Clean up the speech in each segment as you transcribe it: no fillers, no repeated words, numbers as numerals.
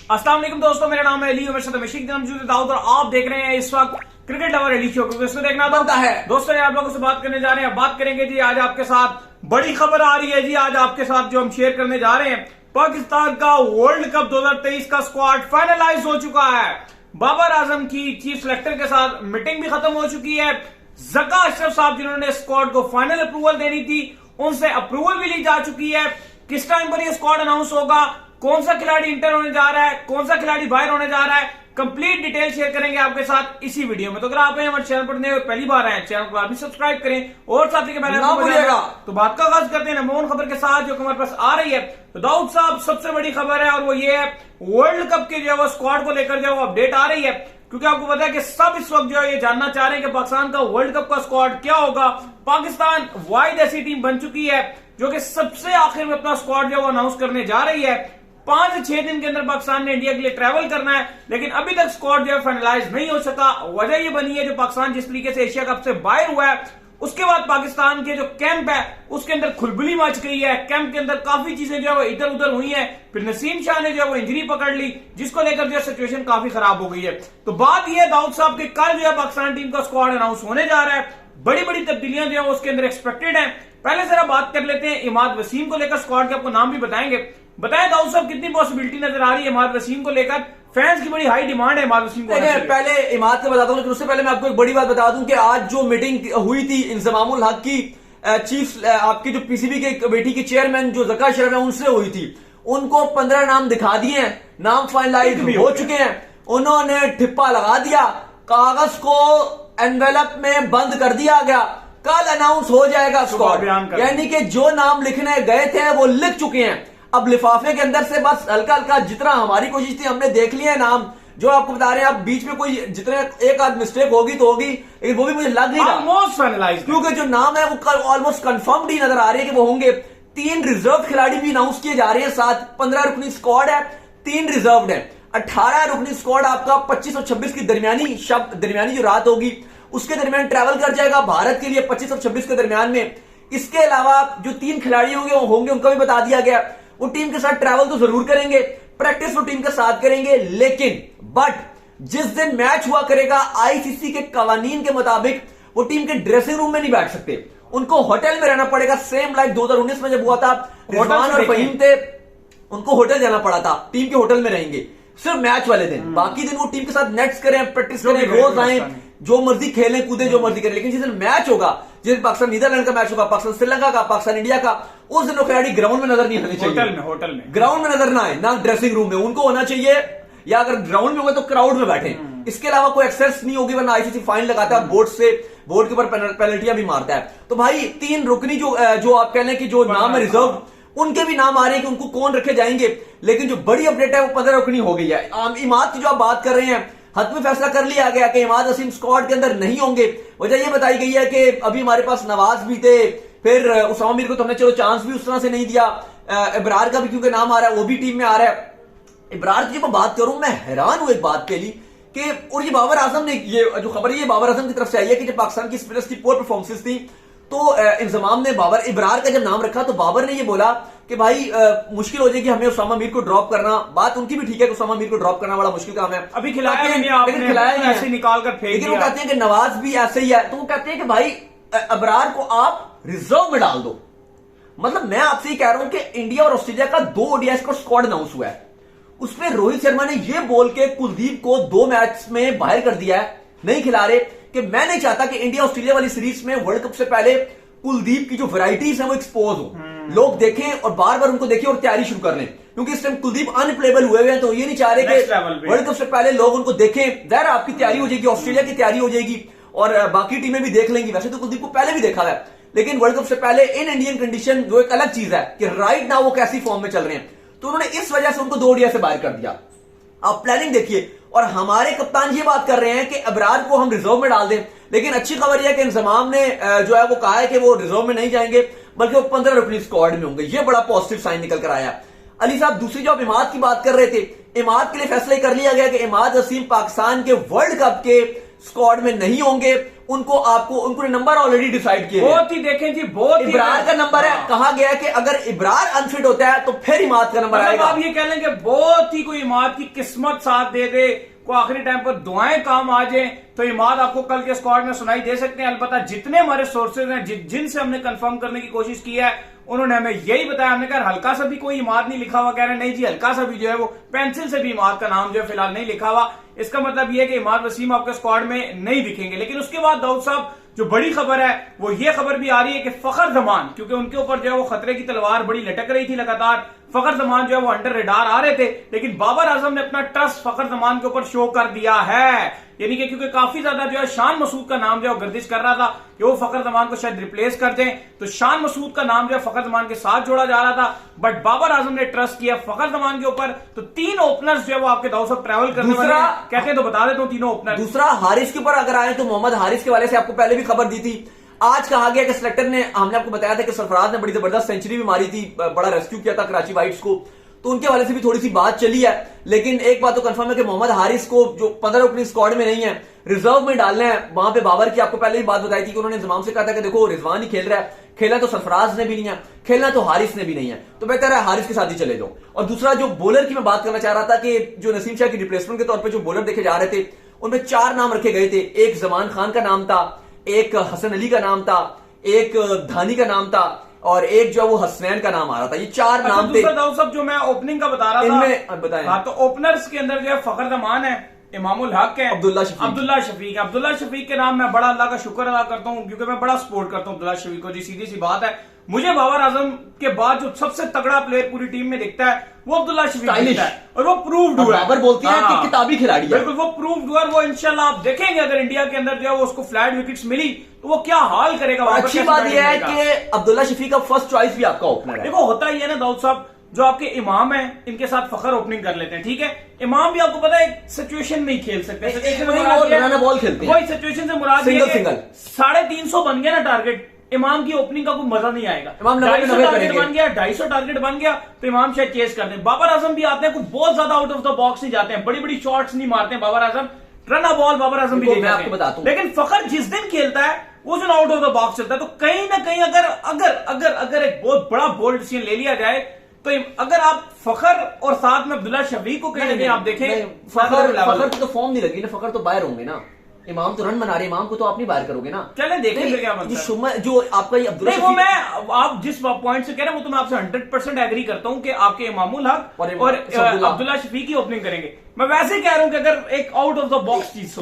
अस्सलाम वालेकुम दोस्तों, मेरा नाम है अली दाऊद और आप देख रहे हैं इस वक्त क्रिकेट लवर अली शो, क्योंकि इसमें देखना बनता है। दोस्तों आप लोगों से बात करने जा रहे हैं, बात करेंगे जी आज आपके साथ बड़ी खबर आ रही है जी। आज आपके साथ जो हम शेयर करने जा रहे हैं, पाकिस्तान का वर्ल्ड कप 2023 का स्क्वाड फाइनलाइज हो चुका है। बाबर आजम की चीफ सेलेक्टर के साथ मीटिंग भी खत्म हो चुकी है। जका अशरफ साहब जिन्होंने स्क्वाड को फाइनल अप्रूवल देनी थी, उनसे अप्रूवल भी ली जा चुकी है। किस टाइम पर यह स्क्वाड अनाउंस होगा, कौन सा खिलाड़ी इंटर होने जा रहा है, कौन सा खिलाड़ी बाहर होने जा रहा है, कंप्लीट डिटेल शेयर करेंगे आपके साथ इसी वीडियो में। तो अगर आप हमारे चैनल पर नए पहली बार आए, चैनल को आप भी सब्सक्राइब करें और साथी के पहले तो बात का आगाज करते हैं नमून खबर के साथ जो हमारे पास आ रही है। तो दाऊद साहब, सबसे बड़ी खबर है और वो ये है वर्ल्ड कप के जो है वो स्क्वाड को लेकर जो अपडेट आ रही है, क्योंकि आपको पता है कि सब इस वक्त जो है ये जानना चाह रहे हैं कि पाकिस्तान का वर्ल्ड कप का स्क्वाड क्या होगा। पाकिस्तान वाहिद ऐसी टीम बन चुकी है जो कि सबसे आखिर में अपना स्क्वाड जो है वो अनाउंस करने जा रही है। 5 से 6 दिन के अंदर पाकिस्तान ने इंडिया के लिए ट्रैवल करना है, लेकिन अभी तक स्क्वाड जो है फाइनलाइज नहीं हो सका। वजह ये बनी है जो पाकिस्तान जिस तरीके से एशिया कप से बाहर हुआ है, उसके बाद पाकिस्तान के जो कैंप है उसके अंदर खुलबुली मच गई है। कैंप के अंदर काफी चीजें जो है वो इधर उधर हुई हैं। फिर नसीम शाह ने जो है वो इंजरी पकड़ ली, जिसको लेकर जो है सिचुएशन काफी खराब हो गई है। तो बात यह है दाऊद साहब के कल जो है पाकिस्तान टीम का स्क्वाड अनाउंस होने जा रहा है। बड़ी बड़ी तब्दीलियां जो है उसके अंदर एक्सपेक्टेड है। पहले जरा बात कर लेते हैं इमाद वसीम को लेकर। स्क्वाड के आपको नाम भी बताएंगे। बताएं दाऊद साहब, कितनी पॉसिबिलिटी नजर आ रही है इमाद वसीम को लेकर? फैंस की बड़ी हाई डिमांड है इमाद वसीम को। पहले इमाद को बताता हूं, लेकिन उससे पहले मैं आपको एक बड़ी बात बता दूं कि आज जो मीटिंग हुई थी इंजमामुल हक की चीफ आपकी जो पीसीबी के कमेटी की चेयरमैन जो जका अशरफ है उनसे हुई थी, उनको 15 नाम दिखा दिए हैं, नाम फाइनलाइज हो चुके हैं। उन्होंने ठिप्पा लगा दिया, कागज को एनवेलप में बंद कर दिया गया। कल अनाउंस हो जाएगा स्क्वाड, यानी कि जो नाम लिखने गए थे वो लिख चुके हैं। अब लिफाफे के अंदर से बस हल्का हल्का जितना हमारी कोशिश थी हमने देख लिया नाम जो आपको बता रहे हैं। अब बीच में कोई जितने एक आध मिस्टेक होगी तो होगी, लेकिन वो भी मुझे लग नहीं रहा, क्योंकि जो नाम है वो ऑलमोस्ट कंफर्म्ड ही नजर आ रही है कि वो होंगे। 3 रिजर्व खिलाड़ी भी अनाउंस किए जा रहे हैं साथ। 15 रुकनी स्क्वाड है, 3 रिजर्व है। 18 रुकनी स्क्वाड आपका 25 और 26 की दरमियानी जो रात होगी उसके दरमियान ट्रैवल कर जाएगा भारत के लिए 25 और 26 के दरमियान में। इसके अलावा जो 3 खिलाड़ी होंगे वो होंगे, उनका भी बता दिया गया। वो टीम के साथ ट्रैवल तो जरूर करेंगे, प्रैक्टिस वो टीम के साथ करेंगे, लेकिन जिस दिन मैच हुआ करेगा आईसीसी के कवानीन के मुताबिक वो टीम के ड्रेसिंग रूम में नहीं बैठ सकते, उनको होटल में रहना पड़ेगा। सेम लाइक 2019 में जब हुआ था, रिजवान और फहीम थे, उनको होटल जाना पड़ा था, टीम के होटल में रहेंगे सिर्फ मैच वाले दिन। बाकी दिन वो टीम के साथ नेट्स करें, प्रैक्टिस करें, रोज आए, जो मर्जी खेलें कूदें, जो मर्जी करें। लेकिन जिस दिन मैच होगा, जिस दिन पाकिस्तान नीदरलैंड का मैच होगा, पाकिस्तान श्रीलंका का, पाकिस्तान इंडिया का, उस दिन वो खिलाड़ी ग्राउंड में नजर नहीं आने चाहिए। होटल में ग्राउंड में नजर ना आए, ना ड्रेसिंग रूम में। उनको होना चाहिए, या अगर ग्राउंड में होगा तो क्राउड में बैठे। इसके अलावा कोई एक्सेस नहीं होगी, वरना आईसीसी फाइन लगाता है बोर्ड से, बोर्ड के ऊपर पेनल्टियां भी मारता है। तो भाई 3 रुकनी जो आप कह लें कि जो नाम है रिजर्व, उनके भी नाम आ रहे हैं कि उनको कौन रखे जाएंगे। लेकिन जो बड़ी अपडेट है वो 15 रुकनी हो गई है। इमाद की जो आप बात कर रहे हैं, हद में फैसला कर लिया गया कि इमाद वसीम स्क्वाड के अंदर नहीं होंगे। वजह यह बताई गई है कि अभी हमारे पास नवाज भी थे, फिर उसामा मीर को तो हमने चलो चांस भी उस तरह से नहीं दिया। इब्रार का भी क्योंकि नाम आ रहा है, वो भी टीम में आ रहा है। इब्रार की जब मैं बात करूं, मैं हैरान हूं एक बात के लिए कि, और ये बाबर आजम ने, ये जो खबर है ये बाबर आजम की तरफ से आई है कि जब पाकिस्तान की स्पिनर्स की पोर परफॉर्मेंस थी तो इंजमाम ने इब्रार का जब नाम रखा तो बाबर ने ये बोला कि भाई मुश्किल हो जाएगी हमें उसामा मीर को ड्रॉप करना। बात उनकी भी ठीक है कि उसामा मीर को ड्रॉप करना बड़ा मुश्किल काम है। अभी खिलाया नहीं, ऐसे निकाल कर फेंक दिया। लेकिन वो कहते हैं कि नवाज भी ऐसे ही है, तो वो कहते हैं कि भाई इब्रार को आप रिजर्व में डाल दो। मतलब मैं आपसे ही कह रहा हूं कि इंडिया और ऑस्ट्रेलिया का 2 ओडीआई का स्क्वाड अनाउंस हुआ है, उसमें रोहित शर्मा ने यह बोल के कुलदीप को 2 मैच में बाहर कर दिया है, नहीं खिला रहे, कि मैं नहीं चाहता कि इंडिया ऑस्ट्रेलिया वाली सीरीज में वर्ल्ड कप से पहले कुलदीप की जो वैरायटीज है वो एक्सपोज हो, लोग देखें और बार बार उनको देखें और तैयारी शुरू कर लें। क्योंकि इस टाइम कुलदीप अनप्लेबल हुए हैं, तो ये नहीं चाह रहे कि वर्ल्ड कप से पहले लोग उनको देखें। ज़ाहिर आपकी तैयारी हो जाएगी, ऑस्ट्रेलिया की तैयारी हो जाएगी और बाकी टीमें भी देख लेंगी। वैसे तो कुलदीप को पहले भी देखा है, लेकिन वर्ल्ड कप से पहले इन इंडियन कंडीशन जो एक अलग चीज है कि राइट नाउ वो कैसी फॉर्म में चल रहे हैं, तो उन्होंने इस वजह से उनको 2 ओडीआई से बाहर कर दिया। आप प्लानिंग देखिए, और हमारे कप्तान ये बात कर रहे हैं कि इब्रार को हम रिजर्व में डाल दें। लेकिन अच्छी खबर यह है कि इंजमाम ने जो है वो कहा है कि वो रिजर्व में नहीं जाएंगे, बल्कि वो 15 रुकनी स्क्वाड में होंगे। ये बड़ा पॉजिटिव साइन निकल कर आया। अली साहब, दूसरी जो आप इमाद की बात कर रहे थे, इमाद के लिए फैसला कर लिया गया कि इमाद वसीम पाकिस्तान के वर्ल्ड कप के स्क्वाड में नहीं होंगे, उनको नंबर ऑलरेडी डिसाइड किए बहुत ही देखें जी, बहुत ही इब्रार का नंबर है। कहा गया है कि अगर इब्रार अनफिट होता है तो फिर इमाद का नंबर आएगा। आप ये कह लेंगे बहुत ही कोई इमाद की किस्मत साथ दे दे, को आखिरी टाइम पर दुआएं काम आ जाए तो इमाद आपको कल के स्क्वाड में सुनाई दे सकते हैं। अलबत्ता जितने हमारे सोर्सेज हैं, जिनसे हमने कंफर्म करने की कोशिश की है, उन्होंने हमें यही बताया। हमने कहा हल्का सा भी कोई इमाद नहीं लिखा हुआ, कह रहे नहीं जी हल्का सा भी जो है वो पेंसिल से भी इमाद का नाम जो है फिलहाल नहीं लिखा हुआ। इसका मतलब यह है कि इमाद वसीम आपके स्क्वाड में नहीं दिखेंगे। लेकिन उसके बाद दाऊद साहब जो बड़ी खबर है वो ये खबर भी आ रही है कि फखर जमान, क्योंकि उनके ऊपर जो है वो खतरे की तलवार बड़ी लटक रही थी लगातार, फखर जमान जो है वो अंडर रेडार आ रहे थे, लेकिन बाबर आजम ने अपना ट्रस्ट फखर जमान के ऊपर शो कर दिया है। यानी कि क्योंकि काफी ज्यादा जो है शान मसूद का नाम जो है गर्दिश कर रहा था कि वो फखर जमान को शायद रिप्लेस कर दें, तो शान मसूद का नाम जो है फखर जमान के साथ जोड़ा जा रहा था। बट बाबर आजम ने ट्रस्ट किया फखर जमान के ऊपर, तो 3 ओपनर्स जो है वो आपके दाऊद साहब ट्रैवल करने वाले हैं। कहते हैं तो बता देता हूं तीनों ओपनर। दूसरा हारिस के ऊपर अगर आए तो मोहम्मद हारिस के वाले से आपको पहले भी खबर दी थी। आज कहा गया कि सिलेक्टर ने, हमने आपको बताया था कि सरफराज ने बड़ी जबरदस्त सेंचुरी भी मारी थी, बड़ा रेस्क्यू किया था कराची वाइट्स को, तो उनके वाले से भी थोड़ी सी बात चली है। लेकिन एक बात तो कंफर्म है कि मोहम्मद हारिस को जो 15 ओपनिंग स्क्वाड में नहीं है, रिजर्व में डालना है। वहां पे बाबर की आपको पहले ही बात बताई थी कि उन्होंने इंतजाम से कहा था कि देखो रिजवान ही खेल रहा है, खेलना तो सरफराज ने भी नहीं है, खेलना तो हारिस ने भी नहीं है, तो बेहतर है हारिस के साथ ही चले जाओ। और दूसरा जो बॉलर की मैं बात करना चाह रहा था कि जो नसीम शाह की रिप्लेसमेंट के तौर पर जो बॉलर देखे जा रहे थे उनमें 4 नाम रखे गए थे। एक जमान खान का नाम था, एक हसन अली का नाम था, एक धानी का नाम था और एक जो वो हसनैन का नाम आ रहा था। ये 4 नाम थे। दाऊद साहब जो मैं ओपनिंग का बता रहा था इनमें बताएं। हाँ, तो ओपनर्स के अंदर जो है फखर जमान है, इमामुल हक है, अब्दुल्ला शफीक के नाम मैं बड़ा अल्लाह का शुक्र अदा करता हूं क्योंकि मैं बड़ा सपोर्ट करता हूं अब्दुल्ला शफीक को जी। सीधी सी बात है, मुझे बाबर आजम के बाद जो सबसे तगड़ा प्लेयर पूरी टीम में दिखता है वो अब्दुल्ला शफीक दिखता है, और वो प्रूव्ड हुआ है। बाबर बोलते हैं कि किताबी खिलाड़ी है। बिल्कुल, वो प्रूव्ड हुआ। वो इंशाल्लाह आप देखेंगे अगर इंडिया के अंदर जो है वो उसको फ्लैट विकेट्स मिली तो वो क्या हाल करेगा। अच्छी बात यह है कि अब्दुल्ला शफीक का फर्स्ट चॉइस भी आपका ओपनर है। देखो होता ही है ना दाऊद साहब, जो आपके इमाम है इनके साथ फखर ओपनिंग कर लेते हैं, ठीक है। इमाम भी आपको पता है सिचुएशन में ही खेल सकते हैं, बॉल खेलते हैं, वही सिचुएशन से मुराद सिंगल 350 बन गया ना टारगेट, इमाम की ओपनिंग का कोई मजा नहीं आएगा। 250 टारगेट बन गया, 250 टारगेट बन गया तो इमाम शायद चेस कर दें। बाबर आजम भी आते हैं, कुछ बहुत ज्यादा आउट ऑफ द बॉक्स नहीं जाते हैं, बड़ी बड़ी शॉट्स नहीं मारते हैं Babar Azam, run a ball Babar Azam भी मैं आपको बताता हूं। लेकिन फखर जिस दिन खेलता है वो जो आउट ऑफ द बॉक्स चलता है, तो कहीं ना कहीं अगर एक बहुत बड़ा बोल्ड डिसीजन ले लिया जाए तो अगर आप फखर और साथ में अब्दुल्ला शफीक को कहीं ना आप देखें, फखर तो फॉर्म नहीं लगी ना, फखर तो बाहर होंगे ना। इमाम तो रन बना रहे, इमाम को तो आप नहीं बाहर करोगे ना। चलें देखेंगे क्या मतलब जो आपका ये अब्दुल्ला वो मैं आप जिस पॉइंट से कह रहे हैं वो तो मैं आपसे 100% एग्री करता हूं कि आपके इमामुल हक और अब्दुल्ला शफीक की ओपनिंग करेंगे। मैं वैसे कह रहा हूं कि अगर एक आउट ऑफ द बॉक्स चीज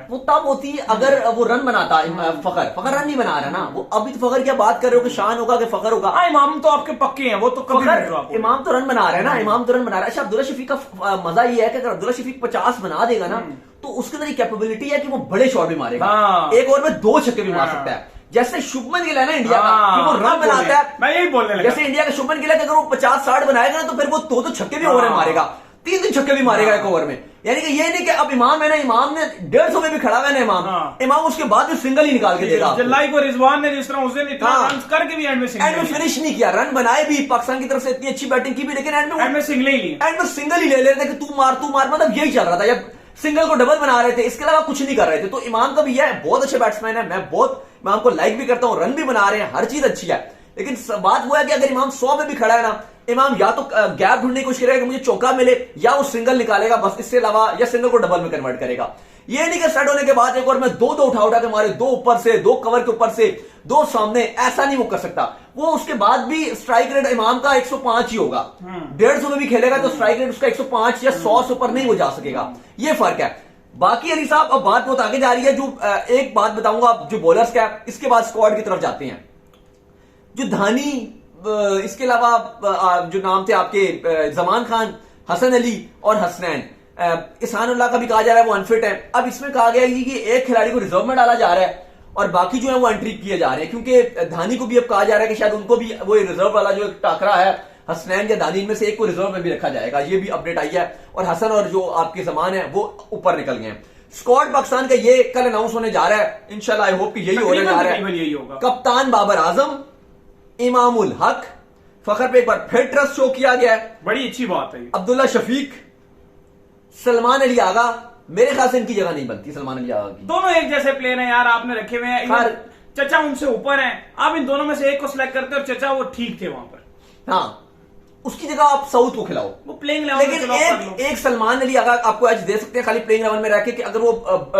वो तब होती है अगर वो रन बनाता फखर रन नहीं बना रहा ना। वो अभी तो फखर क्या बात कर रहे हो कि शान होगा कि फखर होगा। इमाम तो आपके पक्के हैं, वो तो कभी इमाम तो रन बना रहा है ना, इमाम तो रन बना रहा है। अच्छा अब्दुल्ला शफीक का मजा ये है कि अगर अब्दुल्ला शफीक 50 बना देगा ना तो उसके अंदर कैपेबिलिटी है कि वो बड़े शॉट भी मारेगा, एक ओवर में 2 छक्के भी मार सकता है। जैसे शुभमन गिल है ना इंडिया का, वो रन बनाता है, मैं यही बोलने लगा। जैसे इंडिया का शुभमन गिल है कि अगर वो 50-60 बनाएगा ना तो फिर वो 2 छक्के भी ओवर में मारेगा, 3 छक्के भी मारेगा एक ओवर में। यानी कि ये नहीं कि अब इमाम है ना, इमाम ने 150 में भी खड़ा हुआ है ना इमाम उसके बाद भी सिंगल ही निकाल के देगा। जल्लाई को रिजवान ने जिस तरह उस दिन इतना रन करके भी एंड में फिनिश नहीं किया, रन बनाए भी, पाकिस्तान की तरफ से इतनी अच्छी बैटिंग की भी, लेकिन एंड में सिंगल ही लिया, एंड में सिंगल ही ले रहे थे कि तू मार, मतलब यही चल रहा था। जब सिंगल को डबल बना रहे थे, इसके अलावा कुछ नहीं कर रहे थे। तो इमाम का भी यह बहुत अच्छे बैट्समैन है, मैं बहुत इमाम को लाइक भी करता हूं, रन भी बना रहे हैं, हर चीज अच्छी है। लेकिन बात वो है कि अगर इमाम 100 में भी खड़ा है ना, इमाम या तो गैप ढूंढने की कोशिश करेगा कि मुझे चौका मिले, या वो सिंगल निकालेगा बस, इससे अलावा या सिंगल को डबल में कन्वर्ट करेगा। ये नहीं कि सेट होने के बाद एक और में 2 उठा के मारे, 2 ऊपर से, 2 कवर के ऊपर से, 2 सामने, ऐसा नहीं वो कर सकता। वो उसके बाद भी स्ट्राइक रेट इमाम का 105 ही होगा, 150 में भी खेलेगा तो स्ट्राइक रेट उसका 105 या 100 से ऊपर नहीं वो जा सकेगा। ये फर्क है। बाकी अली साहब अब बात बहुत आगे जा रही है। जो एक बात बताऊंगा जो बॉलर्स का, इसके बाद स्क्वाड की तरफ जाते हैं। जो धानी, इसके अलावा जो नाम थे आपके जमान खान, हसन अली और हसनैन, इसानुल्लाह का भी कहा जा रहा है वो अनफिट है। अब इसमें कहा गया है कि एक खिलाड़ी को रिजर्व में डाला जा रहा है और बाकी जो है वो एंट्री किए जा रहे हैं, क्योंकि धानी को भी अब कहा जा रहा है कि शायद उनको भी वो रिजर्व वाला जो टाकरा है हसनैन या दानी में से एक को रिजर्व में भी रखा जाएगा। ये भी अपडेट आई है। और हसन और जो आपके जमान है वो ऊपर निकल गए हैं। स्क्वाड पाकिस्तान का ये कल अनाउंस होने जा रहा है, इंशाल्लाह आई होप कि यही होने जा रहा है। यही होगा। कप्तान बाबर आजम, इमामुल हक, फखर पे एक बार फिर ट्रस्ट शो किया गया है, बड़ी अच्छी बात है। अब्दुल्ला शफीक, सलमान अली आगा मेरे ख्याल से इनकी जगह नहीं बनती सलमान अली आगा की। दोनों एक जैसे प्लेयर हैं यार, आपने रखे हुए हैं। चचा उनसे ऊपर हैं, आप इन दोनों में से एक को सिलेक्ट करते और चचा वो ठीक थे वहां पर। हाँ, उसकी जगह आप साउथ को खिलाओ, वो प्लेइंग लेकिन एक सलमान अली आगा आपको एज दे सकते हैं खाली प्लेइंग 11 में रह के कि अगर वो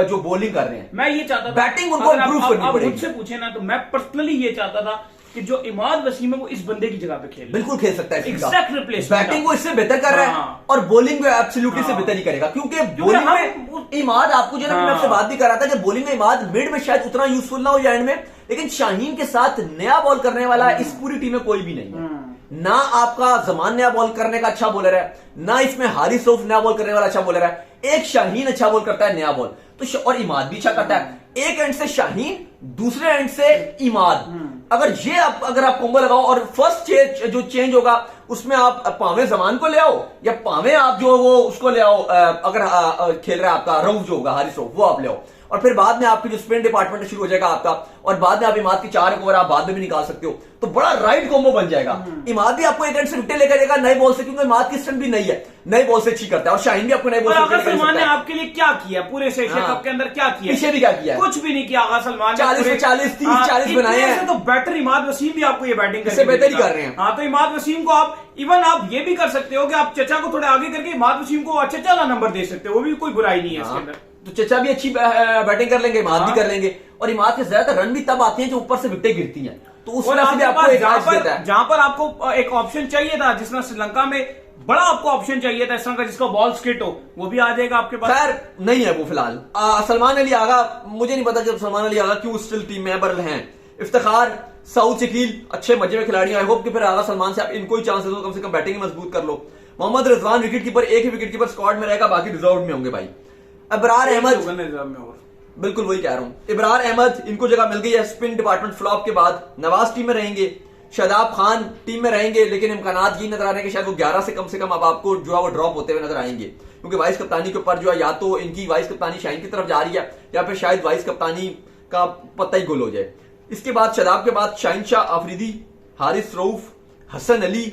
जो बॉलिंग कर रहे हैं। मैं ये चाहता था बैटिंग उनको इंप्रूव करनी पड़ेगी। मुझसे पूछे ना तो मैं पर्सनली ये चाहता था कि जो इमाद वसीम है वो इस बंदे की जगह पे खेले। बिल्कुल खेल सकता है, एग्जैक्ट रिप्लेसमेंट। बैटिंग वो इससे बेहतर कर रहा है और बॉलिंग को एब्सोल्युटली से बेहतर ही करेगा, क्योंकि बॉलिंग में इमाद आपको जो मैं आपसे बात भी कर रहा था कि बॉलिंग में इमाद मिड में शायद उतना यूजफुल ना हो एंड में, लेकिन शाहीन के साथ नया बॉल करने वाला इस पूरी टीम में कोई भी नहीं है। ना आपका जमान नया बॉल करने का अच्छा बॉलर है, ना इसमें हारिस रऊफ नया बॉल करने वाला अच्छा बॉलर है। एक शाहीन अच्छा बॉल करता है नया बॉल तो, और इमाद भी अच्छा करता है। एक एंड से शाहीन, दूसरे एंड से इमाद। अगर आप कॉम्बो लगाओ और फर्स्ट जो चेंज होगा उसमें आप पावे जमान को ले आओ या पावे आप जो वो उसको ले आओ, अगर खेल रहा है आपका रऊफ जो होगा हारिस रऊफ वो आप ले आओ, और फिर बाद में आपकी जो स्पिन डिपार्टमेंट शुरू हो जाएगा आपका, और बाद में आप इमाद की 4 ओवर आप बाद में भी निकाल सकते हो, तो बड़ा राइट कॉम्बो बन जाएगा। इमाद भी आपको एक एंड से विकेट लेकर जाएगा नए बॉल से, क्योंकि इमाद की स्ट्रेंथ भी नहीं है, नए बॉल से अच्छी करता है, और शाहीन भी आपको नए बॉल से। सलमान ने आपके लिए क्या किया पूरे एशिया कप के अंदर, क्या किया? पीछे भी क्या किया? कुछ भी नहीं किया आगा सलमान ने। 40 में 40, 30, 40 बनाए हैं। तो बेटर इमाद वसीम भी आपको ये बैटिंग करके बेहतर ही कर रहे हैं। हाँ, तो इमाद वसीम को आप इवन आप ये भी कर सकते हो कि आप चचा को थोड़े आगे करके इमाद वसीम को चचा का नंबर दे सकते हो, वो भी कोई बुराई नहीं है इसके अंदर। तो चचा भी अच्छी बैटिंग कर लेंगे, इमाद भी कर लेंगे, और इमाद के ज्यादातर रन भी तब आते हैं जो ऊपर से विकेट गिरती हैं, तो उस वजह से भी आपको एक एज देता है। जहां पर आपको एक ऑप्शन चाहिए था, जिसमें श्रीलंका में बड़ा आपको ऑप्शन चाहिए था इस तरह का जिसका बॉल स्किट हो, वो भी आ जाएगा आपके पास। खैर नहीं है वो फिलहाल। सलमान अली आगा, मुझे नहीं पता जब सलमान अली आगा क्यों स्टिल टीम में बरल हैं। इफ्तिखार, सऊद शकील अच्छे मजे में खिलाड़ी। आई होप कि फिर आगा सलमान से आप इनको ही चांस दे दो, कम से कम बैटिंग मजबूत कर लो। मोहम्मद रिजवान विकेट कीपर, एक ही विकेट कीपर स्क्वाड में रहेगा, बाकी रिजर्व में होंगे भाई। इब्रार अहमद, बिल्कुल वही कह रहा हूं, इब्रार अहमद इनको जगह मिल गई है स्पिन डिपार्टमेंट फ्लॉप के बाद। नवाज टीम में रहेंगे, शादाब खान टीम में रहेंगे, लेकिन इम्कानात ये नजर आ रहे हैं कि शायद वो 11 से कम अब आपको जो है वो ड्रॉप होते हुए नजर आएंगे, क्योंकि वाइस कप्तानी के ऊपर जो है या तो इनकी वाइस कप्तानी शाहीन की तरफ जा रही है, या फिर शायद वाइस कप्तानी का पत्ता ही गुल हो जाए। इसके बाद शादाब के बाद शाहीन शाह आफरीदी, हारिस रऊफ, हसन अली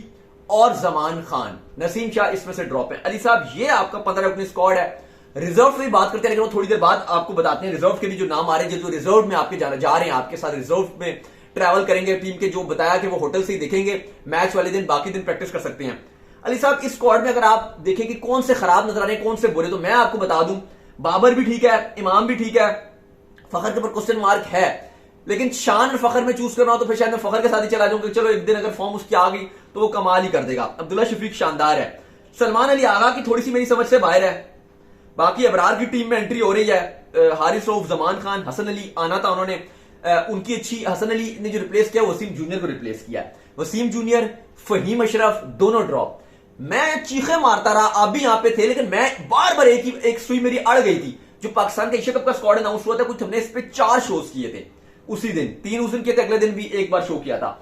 और जमान खान, नसीम शाह इसमें से ड्रॉप है। अली साहब ये आपका 15 रुकनी स्क्वाड है। रिजर्व की बात करते हैं, लेकिन वो थोड़ी देर बाद आपको बताते हैं रिजर्व के लिए जो नाम आ रहे हैं, जो रिजर्व में आपके जा रहे हैं, आपके साथ रिजर्व में ट्रैवल करेंगे टीम के, जो बताया कि वो होटल से ही देखेंगे मैच वाले दिन, बाकी दिन प्रैक्टिस कर सकते हैं। अली साहब इस स्क्वाड में अगर आप देखें कि कौन से खराब नजर आ रहे हैं, कौन से बुरे, तो मैं आपको बता दूं बाबर भी ठीक है, इमाम भी ठीक है, फखर के ऊपर क्वेश्चन मार्क है, लेकिन शान और फखर में चूज करना हो तो फिर शायद मैं फखर के साथ ही चला जाऊंगा। चलो एक दिन अगर फॉर्म उसकी आ गई तो वो कमाल ही कर देगा। अब्दुल्ला शफीक शानदार है। सलमान अली आगा की थोड़ी सी मेरी समझ से बाहर है। बाकी अबरार की टीम में एंट्री हो रही है। हारिस रऊफ, जमान खान, हसन अली आना था उन्होंने, उनकी अच्छी। हसन अली ने जो रिप्लेस किया वसीम जूनियर को रिप्लेस किया। वसीम जूनियर, फहीम अशरफ दोनों ड्रॉप। मैं चीखे मारता रहा, आप भी यहां पे थे, लेकिन मैं बार बार एक सुई मेरी अड़ गई थी। जो पाकिस्तान का एशिया कप का स्क्वाड अनाउंस हुआ था, कुछ हमने इस पे 4 शोज किए थे उसी दिन, 3 उस दिन किए थे, अगले दिन भी एक बार शो किया था।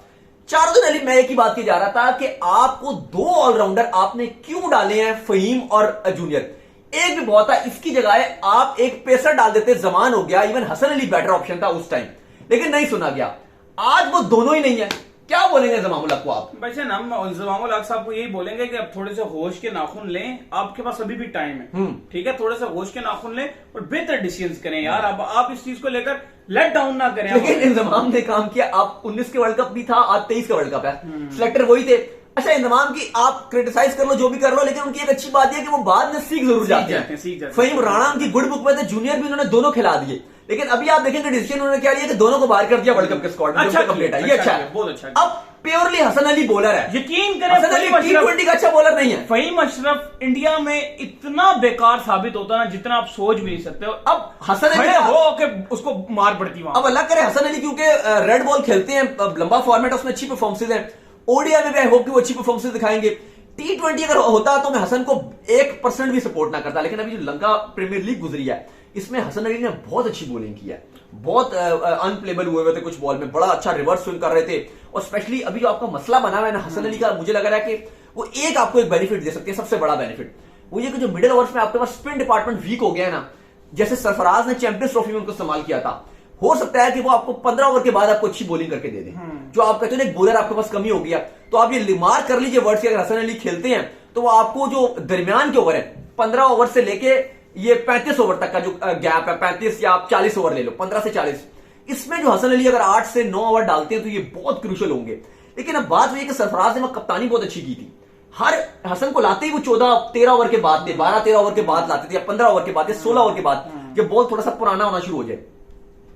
4 दिन अली मैं एक ही बात की जा रहा था कि आपको 2 ऑलराउंडर आपने क्यों डाले हैं, फहीम और जूनियर। एक भी बहुत था, इसकी जगह आप एक पेसर डाल देते, जमान हो गया, even Hasan Ali better option था उस टाइम, लेकिन नहीं सुना गया। आज वो दोनों ही नहीं है। क्या बोलेंगे जमामुल हक को आप? वैसे ना हम जमामुल हक साहब को यही बोलेंगे कि अब थोड़े से होश के नाखून लें, आपके पास अभी भी टाइम है, ठीक है, थोड़े से होश के नाखून लें और बेहतर डिसीजन करें यार। अब आप इस चीज को लेकर लेट डाउन ना करें। लेकिन इंजमाम ने काम किया। आप 19 के वर्ल्ड कप भी था, आज 23 का वर्ल्ड कप है, सिलेक्टर वही थे। अच्छा, इंजमाम की आप क्रिटिसाइज कर लो, जो भी कर लो, लेकिन उनकी एक अच्छी बात है कि वो बाद में सीख जरूर जाते हैं। फहीम राणा उनकी गुड बुक में थे, जूनियर भी उन्होंने दोनों खिला दिए, लेकिन अभी आप देखेंगे डिसीजन उन्होंने क्या लिया कि दोनों को बाहर कर दिया वर्ल्ड कप के स्क्वाड में। अच्छा कंप्लीट है, ये अच्छा है, बहुत अच्छा। अब प्योरली हसन अली बॉलर है, यकीन करें, हसन अली T20 का अच्छा बॉलर नहीं है। फहीम अशरफ इंडिया में इतना बेकार साबित होता ना जितना आप सोच भी नहीं सकते हो। अब हसन अली हो के उसको मार पड़ती वहां। अब अल्लाह करे हसन अली क्योंकि रेड बॉल खेलते हैं, लंबा फॉर्मेट, उसमें अच्छी परफॉर्मेंसेज हैं। ओडीआई में भी आई होप कि वो अच्छी परफॉर्मेंसेज दिखाएंगे। T20 अगर होता तो मैं हसन को 1% भी सपोर्ट ना करता, लेकिन अभी जो लंका प्रीमियर लीग गुजरी है इसमें हसन अली ने बहुत अच्छी बॉलिंग की है, बहुत अनप्लेबल हुए थे कुछ बॉल में, बड़ा अच्छा रिवर्स स्विंग कर रहे थे। और स्पेशली अभी जो आपका मसला बना हुआ है ना हसन अली का, मुझे लग रहा है कि वो आपको एक बेनिफिट दे सकते हैं, सबसे बड़ा बेनिफिट वो ये कि जो मिडिल ओवर्स में आपके पास स्पिन डिपार्टमेंट वीक हो गया है ना, जैसे सरफराज ने चैंपियंस ट्रॉफी में उनको इस्तेमाल किया था, हो सकता है कि वो आपको 15 ओवर के बाद आपको अच्छी बॉलिंग करके दे दे। जो आप कहते हैं एक बॉलर आपके पास कमी हो गया, तो आप ये मार्क कर लीजिए वर्ड्स के, अगर हसन अली खेलते हैं तो वो आपको जो दरमियान के ओवर है 15 ओवर से लेके ये 35 ओवर तक का जो गैप है, 35 या आप 40 ओवर ले लो, 15 से 40, इसमें जो हसन अली अगर 8 से 9 ओवर डालते हैं तो ये बहुत क्रूशियल होंगे। लेकिन अब बात हुई है कि सरफराज ने कप्तानी बहुत अच्छी की थी, हर हसन को लाते ही वो 14-13 ओवर के बाद थे, 12-13 ओवर के बाद लाते थे, या 15 ओवर के बाद या 16 ओवर के बाद, जब बॉल थोड़ा सा पुराना होना शुरू हो जाए,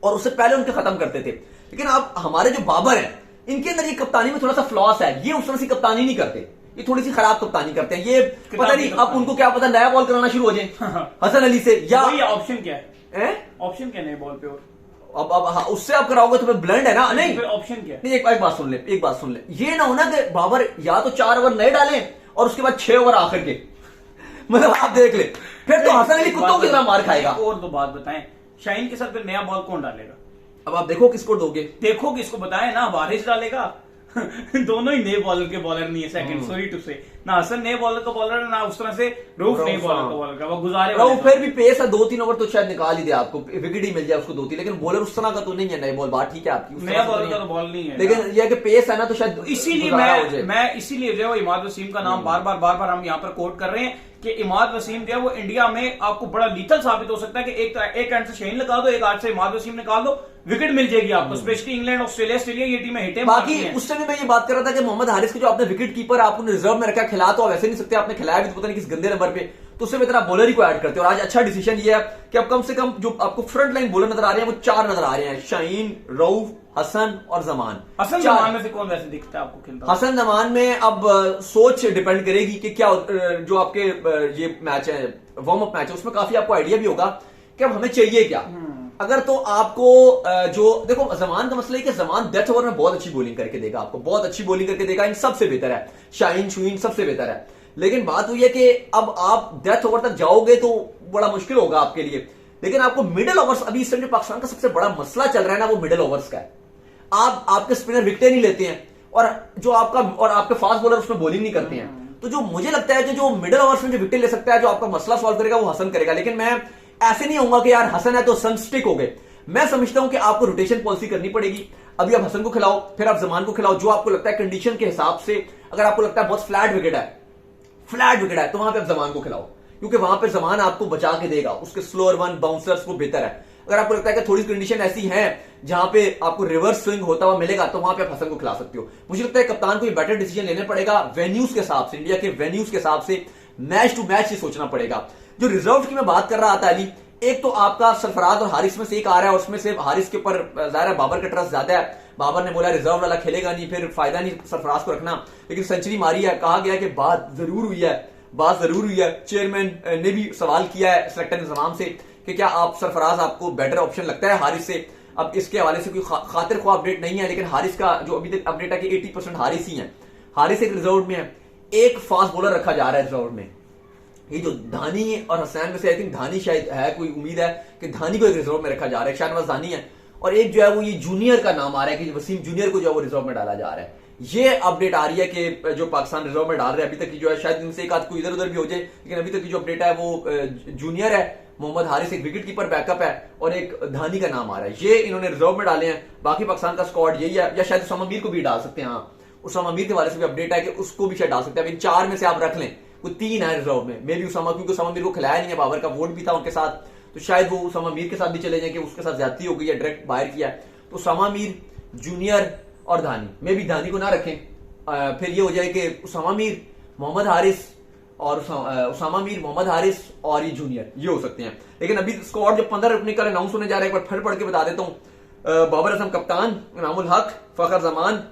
और उससे पहले उनके खत्म करते थे। लेकिन अब हमारे जो बाबर हैं, इनके अंदर ये कप्तानी में थोड़ा सा फ्लॉस है, ये उस तरह से कप्तानी नहीं करते, ये थोड़ी सी खराब कप्तानी करते हैं। ये पता नहीं अब उनको क्या पता, नया बॉल कराना शुरू हो जाए हसन अली से, या ऑप्शन क्या है, ऑप्शन क्या नए बॉल पे, अब उससे आप कराओगे तो फिर ब्लेंड है ना, नहीं ऑप्शन क्या नहीं। एक बात सुन ले, ये ना हो ना कि बाबर या तो 4 ओवर नए डालें और उसके बाद 6 ओवर आखिर के, मतलब आप देख ले, फिर तो हसन अली कुत्तों की तरह मार खाएगा। और तो बात बताएं, शाहीन के साथ फिर नया बॉल कौन डालेगा? अब आप देखो किसको दोगे, देखो किसको बताएं ना, वारिस डालेगा दोनों ही नए बॉलर के बॉलर नहीं है, सेकंड सॉरी टू से, ना हसन नए बॉलर का बॉलर है, ना उस तरह से रऊफ नए बॉलर का बॉलर का, वो गुजारे रऊफ फिर भी पेस है, 2-3 ओवर तो शायद निकाल ही दे आपको, विकेट ही मिल जाए उसको 2-3, लेकिन बॉलर उस तरह का तो नहीं है नए बॉल, बात ठीक है आपकी, नया बॉलर का तो बॉल नहीं है, लेकिन यह कि पेस है ना, तो शायद इसीलिए मैं इसीलिए जो है इमाद वसीम का नाम बार बार हम यहाँ पर कोट कर रहे हैं कि इमाद वसीम जो है वो इंडिया में आपको बड़ा लीथल साबित हो सकता है कि एक एंड से शाहीन लगा दो, एक एंड से इमाद वसीम निकाल दो, विकेट मिल जाएगी आपको, स्पेशली इंग्लैंड, ऑस्ट्रेलिया ये टीमें हिटे। बाकी उससे भी मैं ये बात कर रहा था कि मोहम्मद हारिस के जो आपने विकेट कीपर आपने रिजर्व में रखा, खिला तो वैसे नहीं सकते, आपने खिलाया भी तो पता नहीं किस गंदे नंबर पे, तो उससे बेहतर आप बॉलर ही को ऐड करते हो। और आज अच्छा डिसीजन ये है कि अब कम से कम जो आपको फ्रंट लाइन बॉलर नजर आ रहे हैं वो 4 नजर आ रहे हैं, शाहीन, रऊफ, हसन और जमान। हसन जमान में से कौन वैसे दिखता है आपको खेलता? हसन जमान में अब सोच डिपेंड करेगी कि क्या जो आपके ये मैच है, वार्म अप मैच है, उसमें काफी आपको आइडिया भी होगा कि अब हमें चाहिए क्या। अगर तो आपको जो देखो जमान का मसला है कि जमान डेथ ओवर में बहुत अच्छी बॉलिंग करके देगा, आपको बहुत अच्छी बॉलिंग करके देगा, इन सबसे बेहतर है, शाहीन शुहीन सबसे बेहतर है। लेकिन बात हुई है कि अब आप डेथ ओवर तक जाओगे तो बड़ा मुश्किल होगा आपके लिए। लेकिन आपको मिडिल ओवर्स, अभी इस समय पाकिस्तान का सबसे बड़ा मसला चल रहा है ना, वो मिडिल ओवर्स का है। आपके स्पिनर विकेटें नहीं लेते हैं, और जो आपके फास्ट बॉलर उसमें बॉलिंग नहीं करते हैं। तो जो मुझे लगता है कि जो मिडिल ओवर्स में जो विकेट ले सकता है, जो आपका मसला सॉल्व करेगा, वो हसन करेगा। लेकिन मैं ऐसे नहीं होऊंगा कि यार हसन है तो सनस्टिक हो गए। मैं समझता हूं कि आपको रोटेशन पॉलिसी करनी पड़ेगी। अभी आप हसन को खिलाओ, फिर आप जमान को खिलाओ, जो आपको लगता है कंडीशन के हिसाब से, अगर आपको लगता है बहुत फ्लैट विकेट है तो वहां पे आप जमान को खिलाओ, क्योंकि वहां पे जमान आपको बचा के देगा, उसके स्लोअर वन बाउंसर्स वो बेहतर है। अगर आपको लगता है कि थोड़ी कंडीशन ऐसी है जहां पे आपको रिवर्स स्विंग होता हुआ मिलेगा, तो वहां पे आप हसन को खिला सकते हो। मुझे लगता है कप्तान को ये बेटर डिसीजन लेने पड़ेगा वेन्यूज के हिसाब से, इंडिया के वेन्यूज के हिसाब से, मैच टू मैच ये सोचना पड़ेगा। जो रिजर्व की मैं बात कर रहा था अली, एक तो आपका सरफराज और हारिस में से एक आ रहा है, और उसमें से हारिस के ऊपर ज़ाहिर है बाबर का ट्रस्ट ज्यादा है। बाबर ने बोला रिजर्व वाला खेलेगा नहीं, फिर फायदा नहीं सरफराज को रखना, लेकिन सेंचुरी मारी है। कहा गया कि बात जरूर हुई है, चेयरमैन ने भी सवाल किया है सेलेक्टर इंतजाम से कि क्या आप सरफराज आपको बेटर ऑप्शन लगता है हारिस से। अब इसके हवाले से कोई खातिर ख्वाह अपडेट नहीं है, लेकिन हारिस का जो अभी तक अपडेट है कि 80% हारिस ही है। हारिस एक रिजर्व में है, एक फास्ट बॉलर रखा जा रहा है रिजर्व में। ये जो धानी और हसैन में से आई थिंक धानी शायद है, कोई उम्मीद है कि धानी को एक रिजर्व में रखा जा रहा है, शाहनवाज धानी है। और एक जो है वो ये जूनियर का नाम आ रहा है कि वसीम जूनियर को जो है वो रिजर्व में डाला जा रहा है। ये अपडेट आ रही है कि जो पाकिस्तान रिजर्व में डाल रहे हैं, अभी तक की जो है शायद इनसे एक आध कोई इधर उधर भी हो जाए, लेकिन अभी तक की जो अपडेट है वो जूनियर है। मोहम्मद हारिस एक विकेट कीपर बैकअप है, और एक धानी का नाम आ रहा है। ये इन्होंने रिजर्व में डाले हैं। बाकी पाकिस्तान का स्क्वाड यही है, या शायद उसामा मीर को भी डाल सकते हैं। हाँ, उसामा मीर के वाले से भी अपडेट है कि उसको भी शायद डाल सकते हैं। इन 4 में से आप रख लें, कोई 3 है रिजर्व में, मे भी उसामा, क्योंकि उसामा मीर को खिलाया नहीं है, बाबर का वोट भी था उनके साथ, तो शायद वो उसामा मीर के साथ भी चले जाए कि उसके साथ ज्यादती हो गई है, डायरेक्ट बाहर किया है। तो उसामा मीर, जूनियर और धानी, मे भी धानी को ना रखें, फिर ये हो जाए कि उसामा मीर, मोहम्मद हारिस और उसामा मीर, मोहम्मद हारिस और ये जूनियर, ये हो सकते हैं। लेकिन अभी स्क्वाड जो 15 रखने का अनाउंस होने जा रहा है, एक बार फिर पढ़ के बता देता हूं। बाबर आजम कप्तान, इनामुल हक, फखर जमान,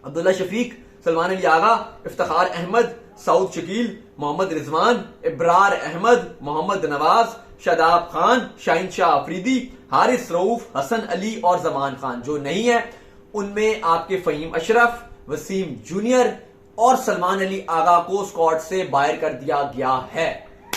अब्दुल्ला शफीक, सलमान अली आगा, इफ्तिखार अहमद, सऊद शकील, मोहम्मद रिजवान, इब्रार अहमद, मोहम्मद नवाज, शादाब खान, शाहीन शाह अफरीदी, हारिस रऊफ, हसन अली और जमान खान। जो नहीं है उनमें आपके फहीम अशरफ, वसीम जूनियर और सलमान अली आगा को स्क्वाड से बाहर कर दिया गया है,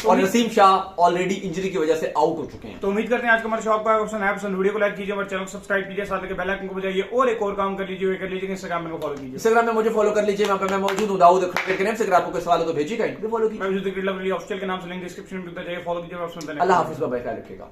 और नसीम शाह ऑलरेडी इंजरी की वजह से आउट हो चुके हैं। तो उम्मीद करते हैं आज का हमारा शौक का पसंद, वीडियो को लाइक कीजिए, हमारे चैनल को सब्सक्राइब कीजिए, साथ में बेल आइकन को बजाइए, और एक और काम कर लीजिए, इंस्टाग्राम में फॉलो कीजिए। इंस्टाग्राम में मुझे फॉलो कर लीजिए, वहां पे मैं मौजूद हूं दाऊद क्रिकेट के नाम से। अगर आपको कोई सवाल हो तो भेजिएगा, फॉलो कीजिए। मैं क्रिकेट लव ऑफिशियल के नाम से लिंक डिस्क्रिप्शन में जाइए, फॉलो कीजिए। अल्लाह हाफिज, बाय, ख्याल रखिएगा।